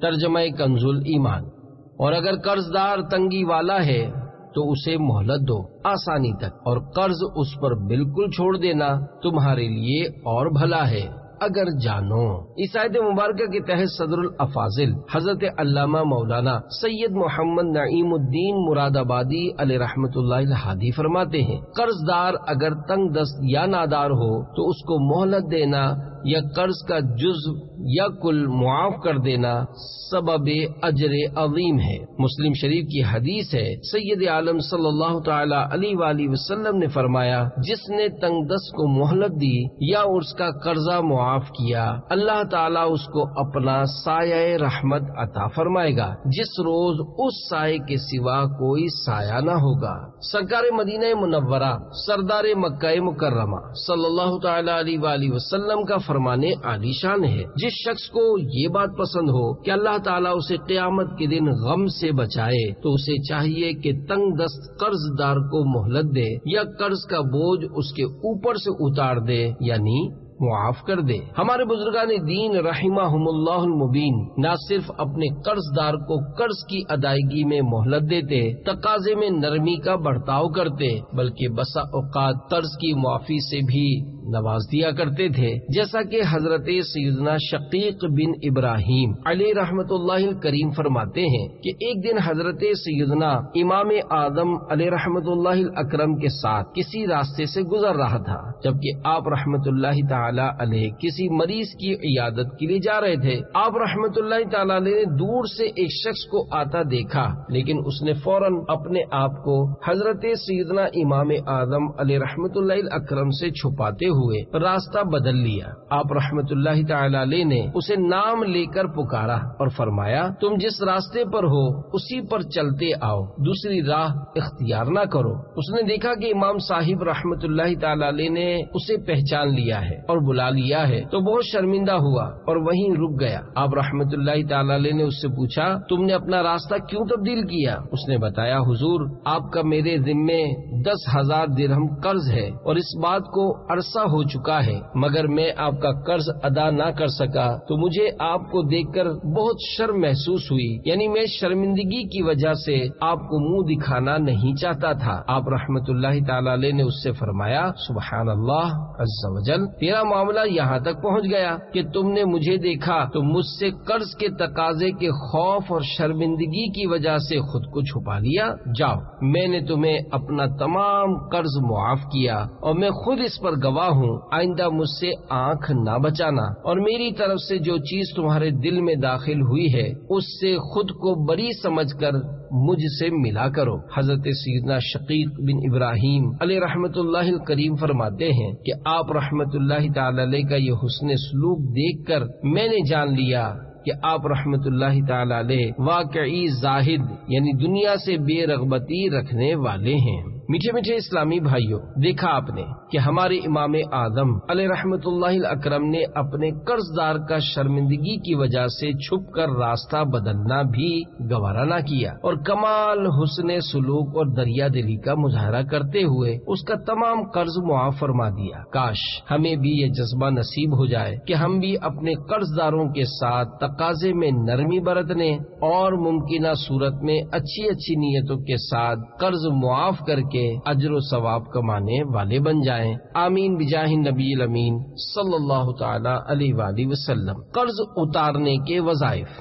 ترجمہ کنزُ ایمان۔ اور اگر قرض دار تنگی والا ہے تو اسے مہلت دو آسانی تک، اور قرض اس پر بالکل چھوڑ دینا تمہارے لیے اور بھلا ہے اگر جانو۔ اس آیت مبارکہ کے تحت صدر الافاضل حضرت علامہ مولانا سید محمد نعیم الدین مراد آبادی علیہ رحمۃ اللہ الہادی فرماتے ہیں، قرض دار اگر تنگ دست یا نادار ہو تو اس کو مہلت دینا یا قرض کا جزء یا کل معاف کر دینا سبب اجر عظیم ہے۔ مسلم شریف کی حدیث ہے، سید عالم صلی اللہ تعالی علیہ وآلہ وسلم نے فرمایا، جس نے تنگ دست کو مہلت دی یا اس کا قرضہ معاف کیا، اللہ تعالیٰ اس کو اپنا سایہ رحمت عطا فرمائے گا، جس روز اس سائے کے سوا کوئی سایہ نہ ہوگا۔ سرکار مدینہ منورہ سردار مکہ مکرمہ صلی اللہ تعالی علیہ وآلہ وسلم کا فرمانے عالی شان ہے، جس شخص کو یہ بات پسند ہو کہ اللہ تعالیٰ اسے قیامت کے دن غم سے بچائے تو اسے چاہیے کہ تنگ دست قرض دار کو مہلت دے یا قرض کا بوجھ اس کے اوپر سے اتار دے، یعنی معاف کر دے۔ ہمارے بزرگان دین رحمہم اللہ المبین نہ صرف اپنے قرض دار کو قرض کی ادائیگی میں مہلت دیتے، تقاضے میں نرمی کا برتاؤ کرتے، بلکہ بسا اوقات قرض کی معافی سے بھی نواز دیا کرتے تھے، جیسا کہ حضرت سیدنا شقیق بن ابراہیم علیہ رحمت اللہ الکریم فرماتے ہیں کہ ایک دن حضرت سیدنا امام آدم علیہ رحمت اللہ الاکرم کے ساتھ کسی راستے سے گزر رہا تھا، جبکہ آپ رحمت اللہ تعالی علیہ کسی مریض کی عیادت کے لیے جا رہے تھے۔ آپ رحمت اللہ تعالی علیہ نے دور سے ایک شخص کو آتا دیکھا، لیکن اس نے فوراً اپنے آپ کو حضرت سیدنا امام آدم علیہ رحمت اللہ الاکرم سے چھپاتے ہوئے راستہ بدل لیا۔ آپ رحمت اللہ تعالی علیہ نے اسے نام لے کر پکارا اور فرمایا، تم جس راستے پر ہو اسی پر چلتے آؤ، دوسری راہ اختیار نہ کرو۔ اس نے دیکھا کہ امام صاحب رحمت اللہ تعالی علیہ نے اسے پہچان لیا ہے اور بلا لیا ہے تو بہت شرمندہ ہوا اور وہیں رک گیا۔ آپ رحمت اللہ تعالی علیہ نے اس سے پوچھا، تم نے اپنا راستہ کیوں تبدیل کیا؟ اس نے بتایا، حضور آپ کا میرے ذمے 10,000 درہم قرض ہے اور اس بات کو عرصہ ہو چکا ہے، مگر میں آپ کا قرض ادا نہ کر سکا تو مجھے آپ کو دیکھ کر بہت شرم محسوس ہوئی، یعنی میں شرمندگی کی وجہ سے آپ کو منہ دکھانا نہیں چاہتا تھا۔ آپ رحمت اللہ تعالی علیہ نے اس سے فرمایا، سبحان اللہ عز وجل، تیرا معاملہ یہاں تک پہنچ گیا کہ تم نے مجھے دیکھا تو مجھ سے قرض کے تقاضے کے خوف اور شرمندگی کی وجہ سے خود کو چھپا لیا۔ جاؤ، میں نے تمہیں اپنا تمام قرض معاف کیا اور میں خود اس پر گواہ ہوں، آئندہ مجھ سے آنکھ نہ بچانا، اور میری طرف سے جو چیز تمہارے دل میں داخل ہوئی ہے اس سے خود کو بری سمجھ کر مجھ سے ملا کرو۔ حضرت سیدنا شقیق بن ابراہیم علیہ رحمت اللہ الکریم فرماتے ہیں کہ آپ رحمت اللہ تعالی علیہ کا یہ حسن سلوک دیکھ کر میں نے جان لیا کہ آپ رحمت اللہ تعالی علیہ واقعی زاہد یعنی دنیا سے بے رغبتی رکھنے والے ہیں۔ میٹھے میٹھے اسلامی بھائیوں، دیکھا آپ نے کہ ہمارے امام اعظم علیہ رحمت اللہ الاکرم نے اپنے قرض دار کا شرمندگی کی وجہ سے چھپ کر راستہ بدلنا بھی گوارا نہ کیا اور کمال حسن سلوک اور دریا دلی کا مظاہرہ کرتے ہوئے اس کا تمام قرض معاف فرما دیا۔ کاش ہمیں بھی یہ جذبہ نصیب ہو جائے کہ ہم بھی اپنے قرض داروں کے ساتھ تقاضے میں نرمی برتنے اور ممکنہ صورت میں اچھی نیتوں کے ساتھ قرض معاف کر کے اجر و ثواب کمانے والے بن جائیں۔ آمین بجاہ نبی الامین صلی اللہ تعالی علیہ وآلہ وسلم۔ قرض اتارنے کے وظائف۔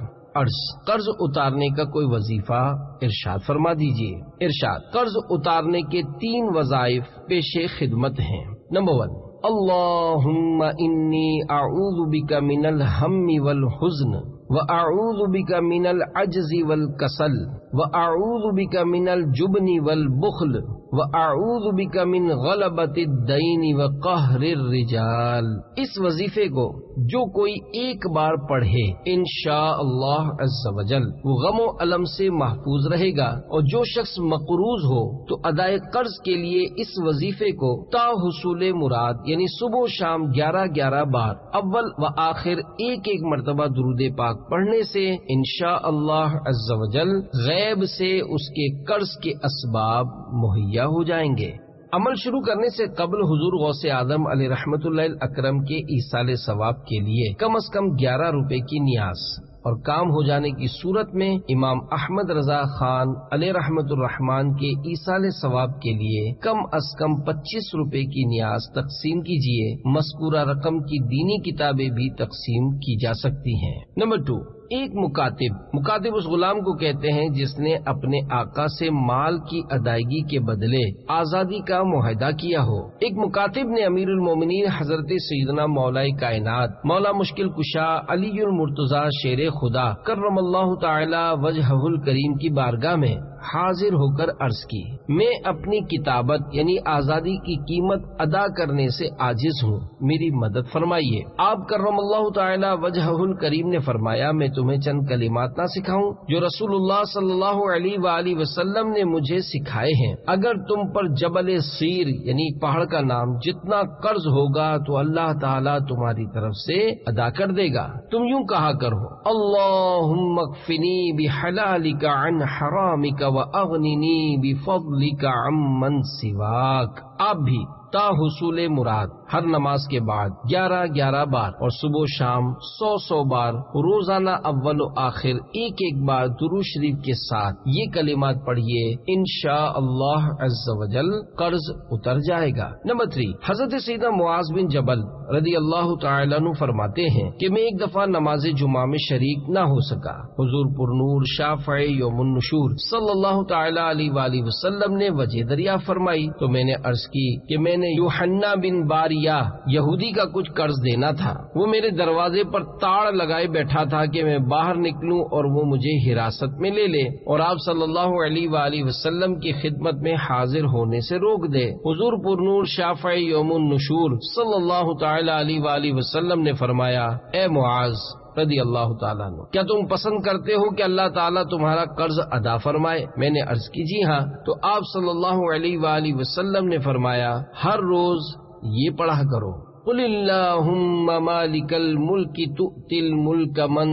قرض اتارنے کا کوئی وظیفہ ارشاد فرما دیجیے۔ ارشاد، قرض اتارنے کے 3 وظائف پیش خدمت ہیں۔ نمبر 1، اللہم انی اعوذ بک من الہم والحزن وَأَعُوذُ بِكَ مِنَ الْعَجْزِ وَالْكَسَلِ وَأَعُوذُ بِكَ مِنَ الْجُبْنِ وَالْبُخْلِ وَأَعُوذُ بِكَ مِنْ غَلَبَةِ الدَّيْنِ وَقَهْرِ الرِّجَالِ۔ اس وظیفے کو جو کوئی ایک بار پڑھے انشاءاللہ عز وجل وہ غم و علم سے محفوظ رہے گا، اور جو شخص مقروض ہو تو ادائے قرض کے لیے اس وظیفے کو تا حصول مراد یعنی صبح و شام 11 بار اول و آخر ایک مرتبہ درود پاک پڑھنے سے انشاءاللہ عز وجل غیب سے اس کے قرض کے اسباب مہیا ہو جائیں گے۔ عمل شروع کرنے سے قبل حضور غوث اعظم علیہ رحمت اللہ الاکرم کے ایصال ثواب کے لیے کم از کم 11 روپے کی نیاز اور کام ہو جانے کی صورت میں امام احمد رضا خان علیہ رحمت الرحمان کے ایصال ثواب کے لیے کم از کم 25 روپے کی نیاز تقسیم کیجیے۔ مذکورہ رقم کی دینی کتابیں بھی تقسیم کی جا سکتی ہیں۔ نمبر 2، ایک مکاتب اس غلام کو کہتے ہیں جس نے اپنے آقا سے مال کی ادائیگی کے بدلے آزادی کا معاہدہ کیا ہو۔ ایک مکاتب نے امیر المومنین حضرت سیدنا مولا کائنات مولا مشکل کشا علی المرتضی شیر خدا کرم اللہ تعالی وجہہ الکریم کی بارگاہ میں حاضر ہو کر عرض کی، میں اپنی کتابت یعنی آزادی کی قیمت ادا کرنے سے عاجز ہوں، میری مدد فرمائیے۔ آپ کرم اللہ تعالی وجہہ الکریم نے فرمایا، میں تمہیں چند کلمات نہ سکھاؤں جو رسول اللہ صلی اللہ علیہ وآلہ وسلم نے مجھے سکھائے ہیں؟ اگر تم پر جبل سیر یعنی پہاڑ کا نام جتنا قرض ہوگا تو اللہ تعالیٰ تمہاری طرف سے ادا کر دے گا۔ تم یوں کہا کرو، اللہم اکفنی بحلالک عن حرامک وَأَغْنِنِي بِفَضْلِكَ عَمَّنْ سِوَاكَ۔ آپ بھی تا حصول مراد ہر نماز کے بعد 11 بار اور صبح و شام 100 بار روزانہ اول و آخر ایک بار درود شریف کے ساتھ یہ کلمات پڑھیے، انشاءاللہ عز وجل قرض اتر جائے گا۔ نمبر 3، حضرت سیدنا معاذ بن جبل رضی اللہ تعالیٰ عنہ فرماتے ہیں کہ میں ایک دفعہ نماز جمعہ میں شریک نہ ہو سکا۔ حضور پرنور شافع یوم النشور صلی اللہ تعالیٰ علیہ وآلہ وسلم نے وجہ دریافت فرمائی تو میں نے عرض کی کہ میں نے یوحنا بن باریہ یہودی کا کچھ قرض دینا تھا، وہ میرے دروازے پر تاڑ لگائے بیٹھا تھا کہ میں باہر نکلوں اور وہ مجھے حراست میں لے لے اور آپ صلی اللہ علیہ وآلہ وسلم کی خدمت میں حاضر ہونے سے روک دے۔ حضور پرنور شافع یوم النشور صلی اللہ تعالی علیہ وآلہ وسلم نے فرمایا، اے معاذ رضی اللہ تعالیٰ عنہ، کیا تم پسند کرتے ہو کہ اللہ تعالیٰ تمہارا قرض ادا فرمائے؟ میں نے عرض کی جی ہاں۔ تو آپ صلی اللہ علیہ وآلہ وسلم نے فرمایا، ہر روز یہ پڑھا کرو، قل اللہم مالک الملک تؤتی الملک من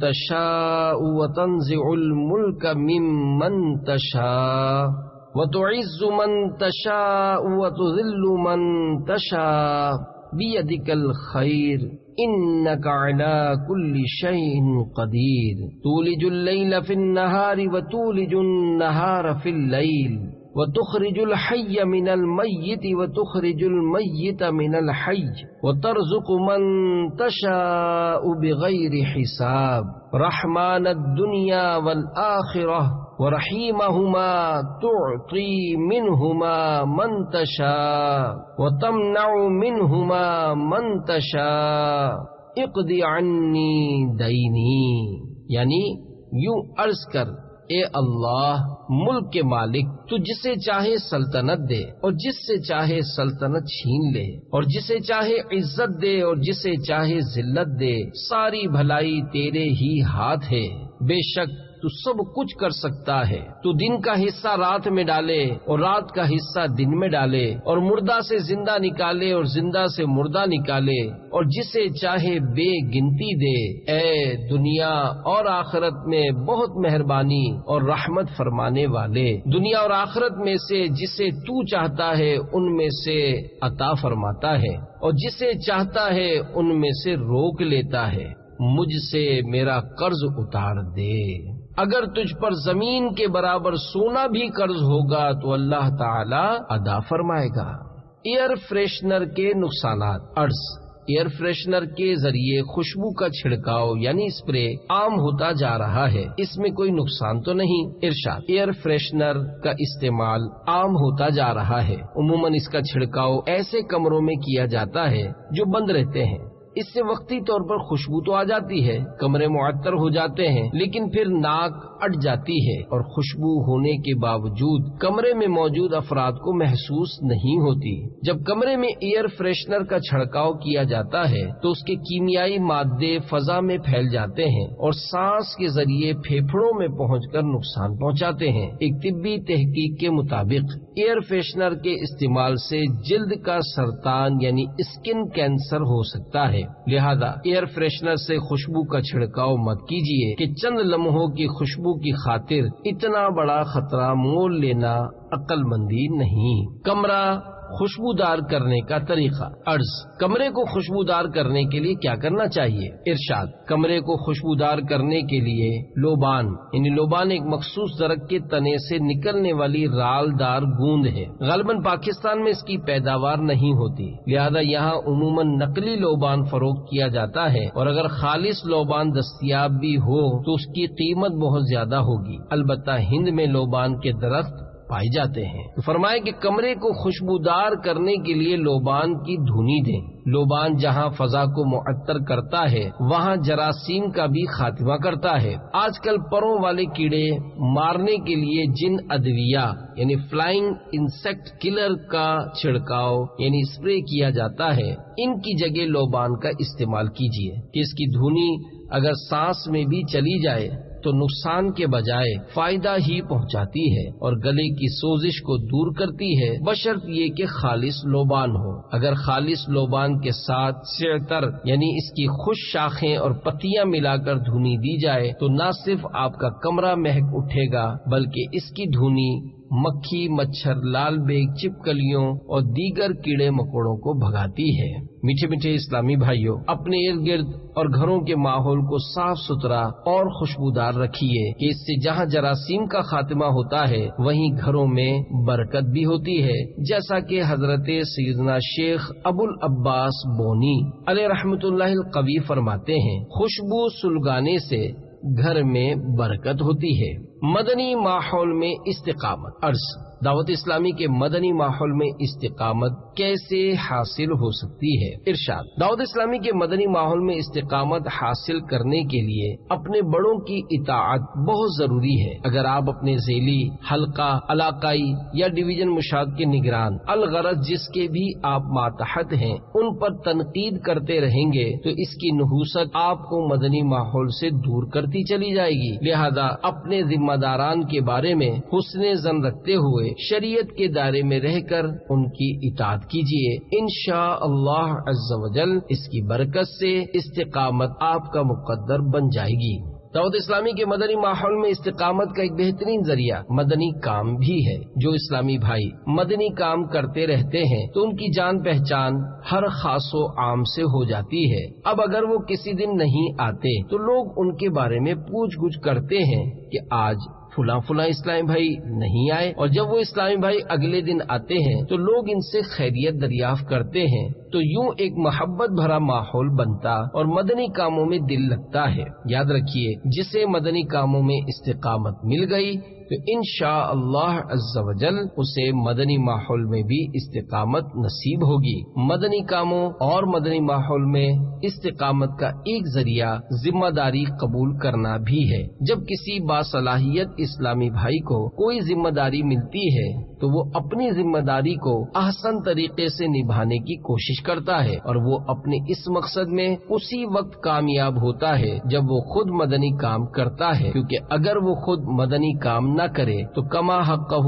تشاء وتنزع الملک ممن تشاء وتعز من تشاء وتذل من تشاء بیدک الخیر انک علی کل شیء قدیر تولج اللیل فی النہار وتولج النہار فی اللیل وتخرج الحي من الميت وتخرج الميت من الحي وترزق من تشاء بغير حساب رحمن الدنيا والآخرة ورحيمهما تعطي منهما من تشاء وتمنع منهما من تشاء اقضي عني ديني، یعنی یوں عرض کر، اے اللہ ملک کے مالک، تو جسے چاہے سلطنت دے اور جس سے چاہے سلطنت چھین لے اور جسے چاہے عزت دے اور جسے چاہے ذلت دے، ساری بھلائی تیرے ہی ہاتھ ہے، بے شک تو سب کچھ کر سکتا ہے۔ تو دن کا حصہ رات میں ڈالے اور رات کا حصہ دن میں ڈالے اور مردہ سے زندہ نکالے اور زندہ سے مردہ نکالے اور جسے چاہے بے گنتی دے، اے دنیا اور آخرت میں بہت مہربانی اور رحمت فرمانے والے، دنیا اور آخرت میں سے جسے تو چاہتا ہے ان میں سے عطا فرماتا ہے اور جسے چاہتا ہے ان میں سے روک لیتا ہے، مجھ سے میرا قرض اتار دے۔ اگر تجھ پر زمین کے برابر سونا بھی قرض ہوگا تو اللہ تعالی ادا فرمائے گا۔ ایئر فریشنر کے نقصانات۔ عرض، ایئر فریشنر کے ذریعے خوشبو کا چھڑکاؤ یعنی اسپرے عام ہوتا جا رہا ہے، اس میں کوئی نقصان تو نہیں؟ ارشاد، ایئر فریشنر کا استعمال عام ہوتا جا رہا ہے۔ عموماً اس کا چھڑکاؤ ایسے کمروں میں کیا جاتا ہے جو بند رہتے ہیں، اس سے وقتی طور پر خوشبو تو آ جاتی ہے، کمرے معطر ہو جاتے ہیں، لیکن پھر ناک اٹ جاتی ہے اور خوشبو ہونے کے باوجود کمرے میں موجود افراد کو محسوس نہیں ہوتی۔ جب کمرے میں ایئر فریشنر کا چھڑکاؤ کیا جاتا ہے تو اس کے کیمیائی مادے فضا میں پھیل جاتے ہیں اور سانس کے ذریعے پھیپھڑوں میں پہنچ کر نقصان پہنچاتے ہیں۔ ایک طبی تحقیق کے مطابق ایئر فریشنر کے استعمال سے جلد کا سرطان یعنی اسکن کینسر ہو سکتا ہے، لہذا ایئر فریشنر سے خوشبو کا چھڑکاؤ مت کیجیے کہ چند لمحوں کی خوشبو کی خاطر اتنا بڑا خطرہ مول لینا عقل مندی نہیں۔ کمرہ خوشبودار کرنے کا طریقہ۔ عرض، کمرے کو خوشبودار کرنے کے لیے کیا کرنا چاہیے؟ ارشاد، کمرے کو خوشبودار کرنے کے لیے لوبان یعنی لوبان ایک مخصوص درخت کے تنے سے نکلنے والی رال دار گوند ہے۔ غالباً پاکستان میں اس کی پیداوار نہیں ہوتی، لہذا یہاں عموماً نقلی لوبان فروخت کیا جاتا ہے، اور اگر خالص لوبان دستیاب بھی ہو تو اس کی قیمت بہت زیادہ ہوگی۔ البتہ ہند میں لوبان کے درخت پائے جاتے ہیں۔ تو فرمائے کہ کمرے کو خوشبودار کرنے کے لیے لوبان کی دھنی دیں۔ لوبان جہاں فضا کو معطر کرتا ہے وہاں جراثیم کا بھی خاتمہ کرتا ہے۔ آج کل پروں والے کیڑے مارنے کے لیے جن ادویہ یعنی فلائنگ انسیکٹ کلر کا چھڑکاؤ یعنی اسپرے کیا جاتا ہے، ان کی جگہ لوبان کا استعمال کیجیے کہ اس کی دھنی اگر سانس میں بھی چلی جائے تو نقصان کے بجائے فائدہ ہی پہنچاتی ہے اور گلے کی سوزش کو دور کرتی ہے، بشرط یہ کہ خالص لوبان ہو۔ اگر خالص لوبان کے ساتھ سعتر یعنی اس کی خشک شاخیں اور پتیاں ملا کر دھنی دی جائے تو نہ صرف آپ کا کمرہ مہک اٹھے گا بلکہ اس کی دھنی مکھی، مچھر، لال بیگ، چپکلیوں اور دیگر کیڑے مکوڑوں کو بھگاتی ہے۔ میٹھے میٹھے اسلامی بھائیوں، اپنے ارد گرد اور گھروں کے ماحول کو صاف ستھرا اور خوشبودار رکھیے کہ اس سے جہاں جراثیم کا خاتمہ ہوتا ہے وہیں گھروں میں برکت بھی ہوتی ہے، جیسا کہ حضرت سیدنا شیخ ابو العباس بونی علیہ رحمت اللہ القوی فرماتے ہیں، خوشبو سلگانے سے گھر میں برکت ہوتی ہے۔ مدنی ماحول میں استقامت۔ عرض، دعوت اسلامی کے مدنی ماحول میں استقامت کیسے حاصل ہو سکتی ہے؟ ارشاد، دعوت اسلامی کے مدنی ماحول میں استقامت حاصل کرنے کے لیے اپنے بڑوں کی اطاعت بہت ضروری ہے۔ اگر آپ اپنے ذیلی، حلقہ، علاقائی یا ڈویژن مشاہد کے نگران الغرض جس کے بھی آپ ماتحت ہیں ان پر تنقید کرتے رہیں گے تو اس کی نحوست آپ کو مدنی ماحول سے دور کرتی چلی جائے گی۔ لہذا اپنے ذمہ داران کے بارے میں حسن ظن رکھتے ہوئے شریعت کے دائرے میں رہ کر ان کی اطاعت کیجیے، انشاءاللہ عز و جل اس کی برکت سے استقامت آپ کا مقدر بن جائے گی۔ دعوت اسلامی کے مدنی ماحول میں استقامت کا ایک بہترین ذریعہ مدنی کام بھی ہے۔ جو اسلامی بھائی مدنی کام کرتے رہتے ہیں تو ان کی جان پہچان ہر خاص و عام سے ہو جاتی ہے۔ اب اگر وہ کسی دن نہیں آتے تو لوگ ان کے بارے میں پوچھ گچھ کرتے ہیں کہ آج فلاں فلاں اسلامی بھائی نہیں آئے، اور جب وہ اسلامی بھائی اگلے دن آتے ہیں تو لوگ ان سے خیریت دریافت کرتے ہیں، تو یوں ایک محبت بھرا ماحول بنتا اور مدنی کاموں میں دل لگتا ہے۔ یاد رکھیے، جسے مدنی کاموں میں استقامت مل گئی تو انشاءاللہ عز و جل اسے مدنی ماحول میں بھی استقامت نصیب ہوگی۔ مدنی کاموں اور مدنی ماحول میں استقامت کا ایک ذریعہ ذمہ داری قبول کرنا بھی ہے۔ جب کسی باصلاحیت اسلامی بھائی کو کوئی ذمہ داری ملتی ہے تو وہ اپنی ذمہ داری کو احسن طریقے سے نبھانے کی کوشش کرتا ہے، اور وہ اپنے اس مقصد میں اسی وقت کامیاب ہوتا ہے جب وہ خود مدنی کام کرتا ہے، کیونکہ اگر وہ خود مدنی کام نہ کرے تو کما حقہ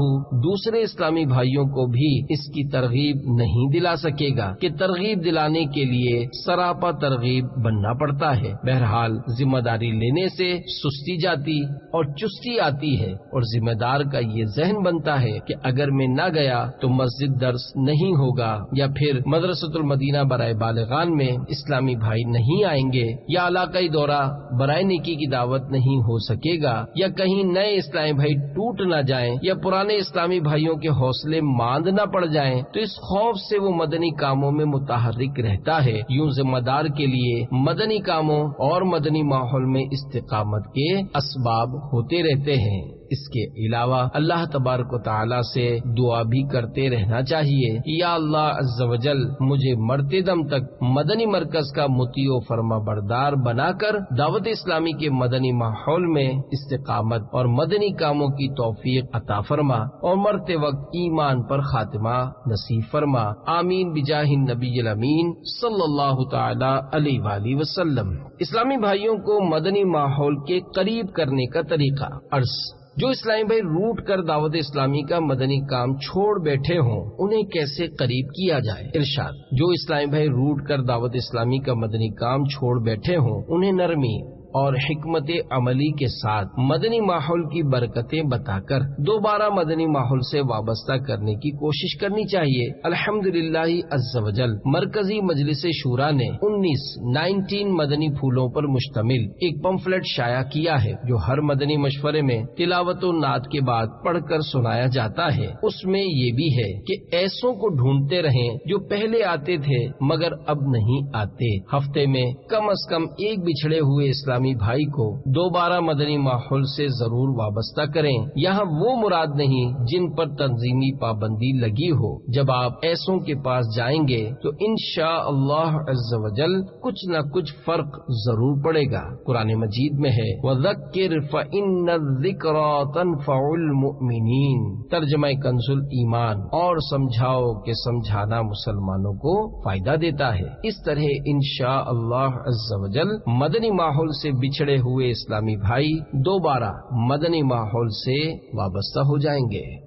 دوسرے اسلامی بھائیوں کو بھی اس کی ترغیب نہیں دلا سکے گا کہ ترغیب دلانے کے لیے سراپا ترغیب بننا پڑتا ہے۔ بہرحال ذمہ داری لینے سے سستی جاتی اور چستی آتی ہے، اور ذمہ دار کا یہ ذہن بنتا ہے کہ اگر میں نہ گیا تو مسجد درس نہیں ہوگا، یا پھر مدرسۃ المدینہ برائے بالغان میں اسلامی بھائی نہیں آئیں گے، یا علاقائی دورہ برائے نیکی کی دعوت نہیں ہو سکے گا، یا کہیں نئے اسلامی بھائی ٹوٹ نہ جائیں، یا پرانے اسلامی بھائیوں کے حوصلے ماند نہ پڑ جائیں، تو اس خوف سے وہ مدنی کاموں میں متحرک رہتا ہے۔ یوں ذمہ دار کے لیے مدنی کاموں اور مدنی ماحول میں استقامت کے اسباب ہوتے رہتے ہیں۔ اس کے علاوہ اللہ تبارک و تعالی سے دعا بھی کرتے رہنا چاہیے، یا اللہ عز و جل مجھے مرتے دم تک مدنی مرکز کا مطیع و فرما بردار بنا کر دعوت اسلامی کے مدنی ماحول میں استقامت اور مدنی کاموں کی توفیق عطا فرما، اور مرتے وقت ایمان پر خاتمہ نصیب فرما، آمین بجاہ النبی الامین صلی اللہ تعالی علیہ وآلہ وسلم۔ اسلامی بھائیوں کو مدنی ماحول کے قریب کرنے کا طریقہ۔ عرض، جو اسلامی بھائی روٹ کر دعوت اسلامی کا مدنی کام چھوڑ بیٹھے ہوں انہیں کیسے قریب کیا جائے؟ ارشاد، جو اسلامی بھائی روٹ کر دعوت اسلامی کا مدنی کام چھوڑ بیٹھے ہوں انہیں نرمی اور حکمت عملی کے ساتھ مدنی ماحول کی برکتیں بتا کر دوبارہ مدنی ماحول سے وابستہ کرنے کی کوشش کرنی چاہیے۔ الحمدللہ عز و جل مرکزی مجلس شورا نے 19 مدنی پھولوں پر مشتمل ایک پمفلٹ شائع کیا ہے جو ہر مدنی مشورے میں تلاوت و نعت کے بعد پڑھ کر سنایا جاتا ہے۔ اس میں یہ بھی ہے کہ ایسوں کو ڈھونڈتے رہیں جو پہلے آتے تھے مگر اب نہیں آتے۔ ہفتے میں کم از کم ایک بچھڑے ہوئے اسلامی بھائی کو دوبارہ مدنی ماحول سے ضرور وابستہ کریں۔ یہاں وہ مراد نہیں جن پر تنظیمی پابندی لگی ہو۔ جب آپ ایسوں کے پاس جائیں گے تو انشاءاللہ عز و جل کچھ نہ کچھ فرق ضرور پڑے گا۔ قرآن مجید میں ہے وَذَكِّرْ فَإِنَّ الذِّكْرَىٰ تَنفَعُ الْمُؤْمِنِينَ، ترجمہ کنز ایمان، اور سمجھاؤ کہ سمجھانا مسلمانوں کو فائدہ دیتا ہے۔ اس طرح انشاءاللہ عز و جل مدنی ماحول سے بچھڑے ہوئے اسلامی بھائی دوبارہ مدنی ماحول سے وابستہ ہو جائیں گے۔